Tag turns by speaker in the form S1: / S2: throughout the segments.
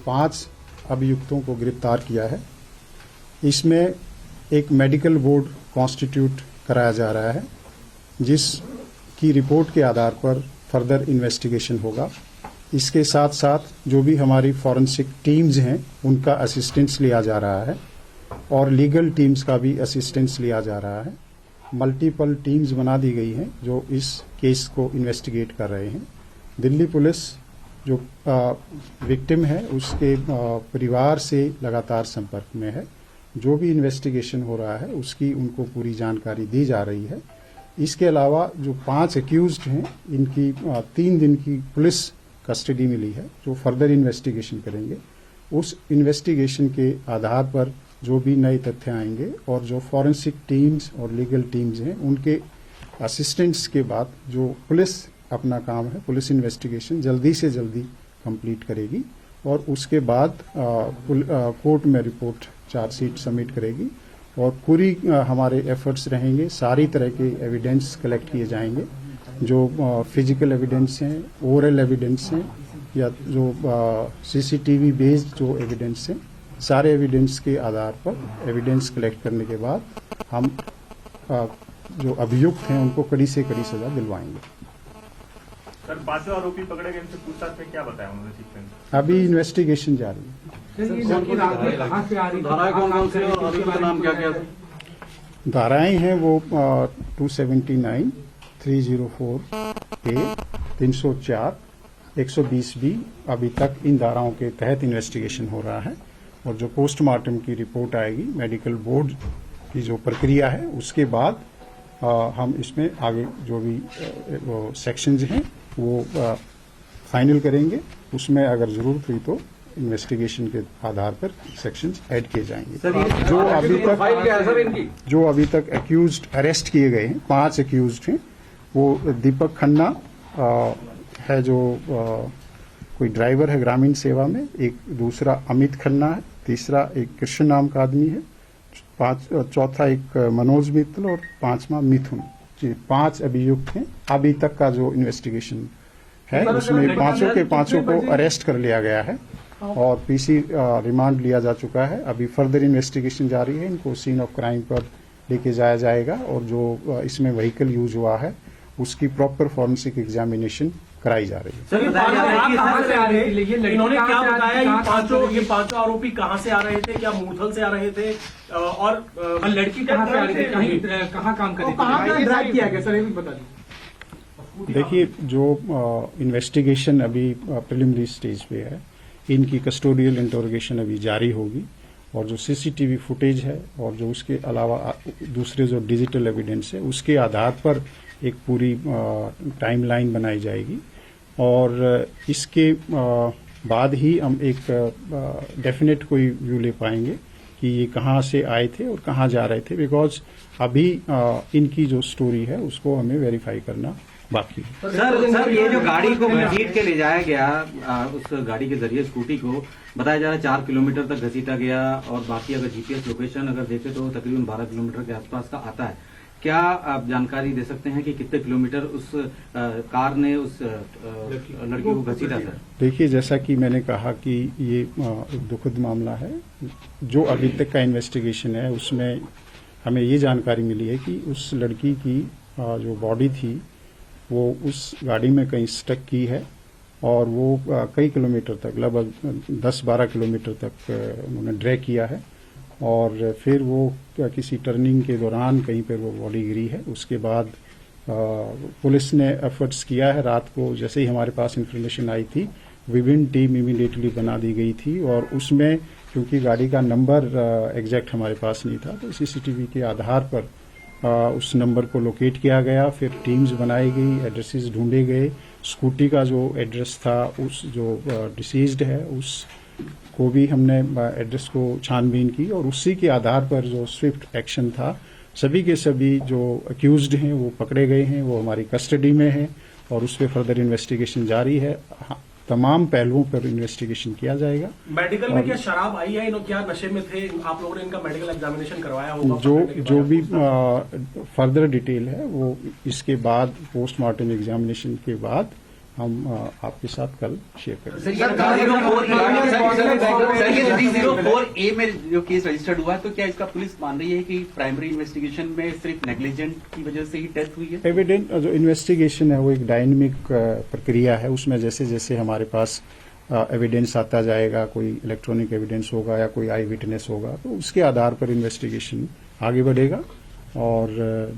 S1: 5 अभियुक्तों को गिरफ्तार किया है। इसमें एक मेडिकल बोर्ड कॉन्स्टिट्यूट कराया जा रहा है, जिसकी रिपोर्ट के आधार पर फर्दर इन्वेस्टिगेशन होगा। इसके साथ साथ जो भी हमारी फॉरेंसिक टीम्स हैं उनका असिस्टेंस लिया जा रहा है और लीगल टीम्स का भी असिस्टेंस लिया जा रहा है। मल्टीपल टीम्स बना दी गई हैं जो इस केस को इन्वेस्टिगेट कर रहे हैं। दिल्ली पुलिस जो विक्टिम है उसके परिवार से लगातार संपर्क में है। जो भी इन्वेस्टिगेशन हो रहा है उसकी उनको पूरी जानकारी दी जा रही है। इसके अलावा जो 5 एक्यूज्ड हैं इनकी 3 दिन की पुलिस कस्टडी मिली है, जो फर्दर इन्वेस्टिगेशन करेंगे। उस इन्वेस्टिगेशन के आधार पर जो भी नए तथ्य आएंगे और जो फॉरेंसिक टीम्स और लीगल टीम्स हैं उनके असिस्टेंट्स के बाद जो पुलिस अपना काम है, पुलिस इन्वेस्टिगेशन जल्दी से जल्दी कंप्लीट करेगी और उसके बाद कोर्ट में रिपोर्ट चार्जशीट सबमिट करेगी और पूरी हमारे एफर्ट्स रहेंगे। सारी तरह के एविडेंस कलेक्ट किए जाएंगे, जो फिजिकल एविडेंस हैं, ओरल एविडेंस हैं या जो सीसीटीवी बेस्ड जो एविडेंस हैं, सारे एविडेंस के आधार पर एविडेंस कलेक्ट करने के बाद हम जो अभियुक्त हैं उनको कड़ी से कड़ी सजा दिलवाएंगे।
S2: सर, 5 आरोपी पकड़े गए, इनसे पूछताछ में क्या बताया उन्होंने सीखने में?
S1: अभी इन्वेस्टिगेशन जारी है। धाराएं हैं वो 279, 304 A, 304, 120B। अभी तक इन धाराओं के तहत इन्वेस्टिगेशन हो रहा है और जो पोस्टमार्टम की रिपोर्ट आएगी, मेडिकल बोर्ड की जो प्रक्रिया है उसके बाद हम इसमें आगे जो भी वो सेक्शंस हैं वो फाइनल करेंगे। उसमें अगर जरूरत हुई तो इन्वेस्टिगेशन के आधार पर सेक्शंस ऐड किए जाएंगे। जो अभी तक एक्यूज्ड अरेस्ट किए गए हैं, 5 एक्यूज्ड हैं। वो दीपक खन्ना है जो कोई ड्राइवर है ग्रामीण सेवा में, एक दूसरा अमित खन्ना है, तीसरा एक कृष्ण नाम का आदमी है, चौथा एक मनोज मित्तल और 5वां मिथुन। 5 अभियुक्त हैं। अभी तक का जो इन्वेस्टिगेशन है उसमें 5 के 5 को अरेस्ट कर लिया गया है और पीसी रिमांड लिया जा चुका है। अभी फर्दर इन्वेस्टिगेशन जारी है। इनको सीन ऑफ क्राइम पर लेके जाया जाएगा और जो इसमें व्हीकल यूज हुआ है उसकी प्रॉपर फॉरेंसिक एग्जामिनेशन कराई जा रही है।
S3: सर, इन्होंने क्या बताया? ये पांचों आरोपी कहाँ से आ रहे थे? क्या मूर्थल से आ रहे थे? और लड़की कहाँ से आ रही थी? कहाँ काम कर रही थी? कहाँ ड्राइव किया गया? सर, ये भी बता दीजिए।
S1: देखिए, जो इन्वेस्टिगेशन अभी प्रिलिमिनरी स्टेज पे है, इनकी कस्टोडियल इंटरोगेशन अभी जारी होगी और जो सीसीटीवी फुटेज है और जो उसके अलावा दूसरे जो डिजिटल एविडेंस है उसके आधार पर एक पूरी टाइमलाइन बनाई जाएगी और इसके बाद ही हम एक डेफिनेट कोई व्यू ले पाएंगे कि ये कहाँ से आए थे और कहाँ जा रहे थे, बिकॉज अभी इनकी जो स्टोरी है उसको हमें वेरीफाई करना बाकी है।
S4: सर, ये जो गाड़ी को घसीट के ले जाया गया, उस गाड़ी के जरिए स्कूटी को बताया जा रहा है 4 किलोमीटर तक घसीटा गया और बाकी अगर जीपीएस लोकेशन अगर देखें तो तकरीबन 12 किलोमीटर के आसपास का आता है। क्या आप जानकारी दे सकते हैं कि कितने किलोमीटर उस कार ने उस लड़की को घसीटा था?
S1: देखिए, जैसा कि मैंने कहा कि ये एक दुखद मामला है। जो अभी तक का इन्वेस्टिगेशन है उसमें हमें ये जानकारी मिली है कि उस लड़की की जो बॉडी थी वो उस गाड़ी में कहीं स्टक की है और वो कई किलोमीटर तक, लगभग 10-12 किलोमीटर तक उन्होंने ड्रैग किया है और फिर वो किसी टर्निंग के दौरान कहीं पर वो बॉडी गिरी है। उसके बाद पुलिस ने एफर्ट्स किया है। रात को जैसे ही हमारे पास इन्फॉर्मेशन आई थी, विभिन्न टीम इमीडिएटली बना दी गई थी और उसमें क्योंकि गाड़ी का नंबर एग्जैक्ट हमारे पास नहीं था तो सीसीटीवी के आधार पर उस नंबर को लोकेट किया गया। फिर टीम्स बनाई गई, एड्रेसेस ढूंढे गए। स्कूटी का जो एड्रेस था, उस जो डिसीज्ड है उस को भी हमने एड्रेस को छानबीन की और उसी के आधार पर जो स्विफ्ट एक्शन था, सभी के सभी जो अक्यूज्ड हैं वो पकड़े गए हैं, वो हमारी कस्टडी में हैं और उस पर फर्दर इन्वेस्टिगेशन जारी है। तमाम पहलुओं पर इन्वेस्टिगेशन किया जाएगा।
S3: मेडिकल में क्या शराब आई है? इन्होंने क्या नशे में थे? आप लोगों ने इनका मेडिकल एग्जामिनेशन करवाया होगा?
S1: जो भी फर्दर डिटेल है वो इसके बाद पोस्टमार्टम एग्जामिनेशन के बाद हम आपके साथ कल शेयर करेंगे।
S5: सर ये 304A में जो केस रजिस्टर्ड हुआ है, तो क्या इसका पुलिस मान रही है कि प्राइमरी इन्वेस्टिगेशन में सिर्फ नेग्लिजेंट की वजह से ही डेथ हुई है?
S1: एविडेंट जो इन्वेस्टिगेशन है वो एक डायनेमिक प्रक्रिया है। उसमें जैसे जैसे हमारे पास एविडेंस आता जाएगा, कोई इलेक्ट्रॉनिक एविडेंस होगा या कोई आई विटनेस होगा, तो उसके आधार पर इन्वेस्टिगेशन आगे बढ़ेगा और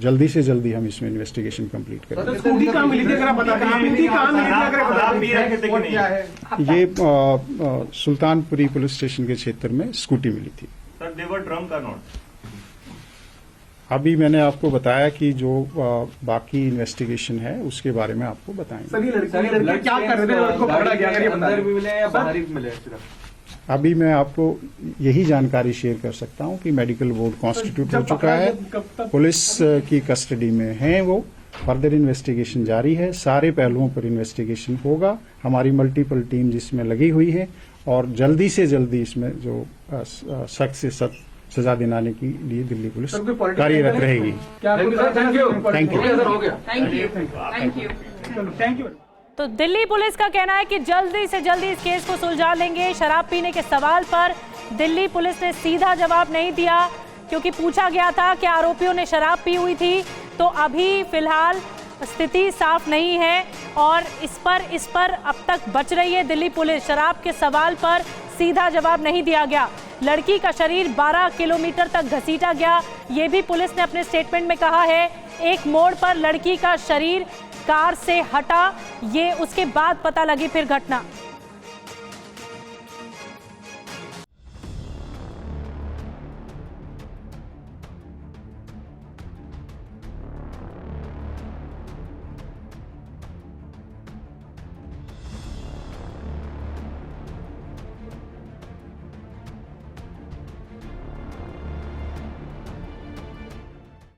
S1: जल्दी से जल्दी हम इसमें इन्वेस्टिगेशन कंप्लीट करेंगे।
S3: स्कूटी कहाँ मिली थी अगर आप बता दें? मिली थी कहाँ मिली थी अगर आप बता
S2: शराब पी रहे थे कि नहीं?
S1: ये सुल्तानपुरी पुलिस स्टेशन के क्षेत्र में स्कूटी मिली थी।
S2: सर देवर ड्रम का नोट।
S1: अभी मैंने आपको बताया कि जो बाकी इन्वेस्टिगेशन है उसके बारे में आपको बताएंगे।
S3: सभी लड़के क्या कर रहे थे? लड़को पकड़ा गया अगर ये बता
S5: अंदर
S3: दें।
S5: भी मिले या बाहर भी मिले सिर्फ?
S1: अभी मैं आपको यही जानकारी शेयर कर सकता हूं कि मेडिकल बोर्ड कॉन्स्टिट्यूट हो चुका है, पुलिस की कस्टडी में है वो, फर्दर इन्वेस्टिगेशन जारी है, सारे पहलुओं पर इन्वेस्टिगेशन होगा। हमारी मल्टीपल टीम जिसमें लगी हुई है और जल्दी से जल्दी इसमें जो सख्त से सख्त सजा दिलाने के लिए दिल्ली पुलिस कार्यरत रहेगी।
S3: Thank you.
S6: तो दिल्ली पुलिस का कहना है कि जल्दी से जल्दी इस केस को सुलझा लेंगे। शराब पीने के सवाल पर दिल्ली पुलिस ने सीधा जवाब नहीं दिया, क्योंकि पूछा गया था कि आरोपियों ने शराब पी हुई थी, तो अभी फिलहाल स्थिति साफ नहीं है और इस पर अब तक बच रही है दिल्ली पुलिस। शराब के सवाल पर सीधा जवाब नहीं दिया गया। लड़की का शरीर 12 किलोमीटर तक घसीटा गया, ये भी पुलिस ने अपने स्टेटमेंट में कहा है। एक मोड़ पर लड़की का शरीर कार से हटा, ये उसके बाद पता लगी फिर घटना।